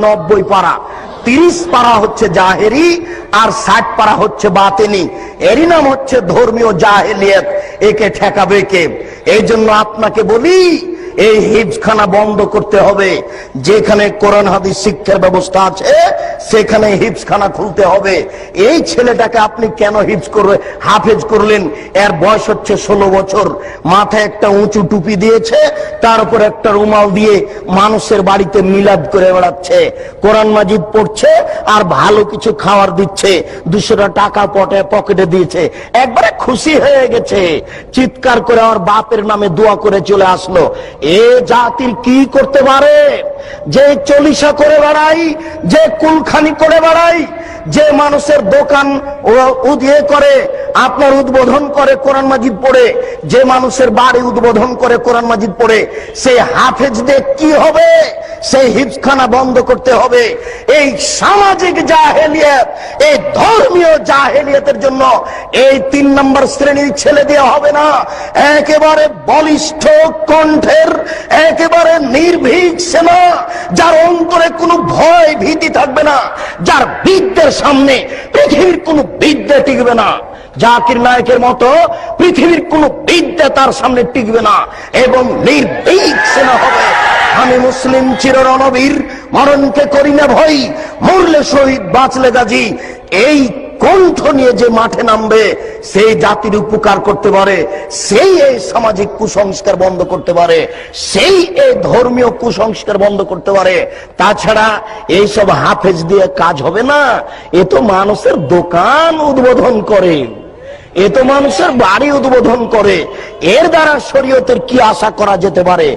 90 পারা, 30 পারা হচ্ছে জাহেরি আর 60 পারা হচ্ছে বাতেনি। এরই নাম হচ্ছে ধর্মীয় জাহেলিয়াত। একে ঠেকাবে কে? এই জন্য আপনাকে বলি, এই হিফজখানা বন্ধ করতে হবে। যেখানে কোরআন হাদিস শিক্ষার ব্যবস্থা আছে সেখানে হিফজখানা খুলতে হবে। এই ছেলেটাকে আপনি কেন হাফেজ করলেন? এর বয়স হচ্ছে 16 বছর, মাথায় একটা উঁচু টুপি দিয়েছে, তার উপর একটা রুমাল দিয়ে মানুষের বাড়িতে মিলাদ করে বেড়াচ্ছে, কোরআন মাজিদ পড়ছে আর ভালো কিছু খাওয়ার দিচ্ছে, 200 টাকা পকেটে দিয়েছে, একবারে খুশি হয়ে গেছে, চিৎকার করে আমার বাপের নামে দোয়া করে চলে আসলো। এ জাতির কি করতে পারে? যে চলিসা করে বেড়াই, যে কুলখানি করে বেড়াই, যে মানুষের দোকান উদিয়ে করে, আপনার উদ্বোধন করে কোরআন মাজিদ পড়ে, যে মানুষের বাড়ি উদ্বোধন করে কোরআন মাজিদ পড়ে, সেই হাফেজদের কি হবে? সেই হিফজখানা বন্ধ করতে হবে। এই সামাজিক জাহেলিয়াত, এই ধর্মীয় জাহেলিয়াতের জন্য এই 3 নম্বর শ্রেণীর ছেলে দেওয়া হবে না। একেবারে বলিষ্ঠ কণ্ঠের, একেবারে নির্ভীক সেনা, যার অন্তরে কোনো ভয় ভীতি থাকবে না, যার বিদ্যের সামনে পৃথিবীর কোনো বিদ্যা টিকবে না। জাকির নায়কের মতো পৃথিবীর কোনো বিদ্যা তার সামনে টিকবে না, এবং নির্ভীক সেনা হবে। আমি মুসলিম চিররণবীর, মরণকে করি না ভয়, মরলে শহীদ বাঁচলে গাজী। এই কণ্ঠ নিয়ে যে মাঠে নামবে, সেই জাতির উপকার করতে পারে, সেই এই সামাজিক কুসংস্কার বন্ধ করতে পারে, সেই এই ধর্মীয় কুসংস্কার বন্ধ করতে পারে। তাছাড়া এইসব হাফেজ দিয়ে কাজ হবে না। এ তো মানুষের দোকান উদ্বোধন করে, এ তো মানুষের বাড়ি উদ্বোধন করে। এর দ্বারা শরীয়তের কি আশা করা যেতে পারে?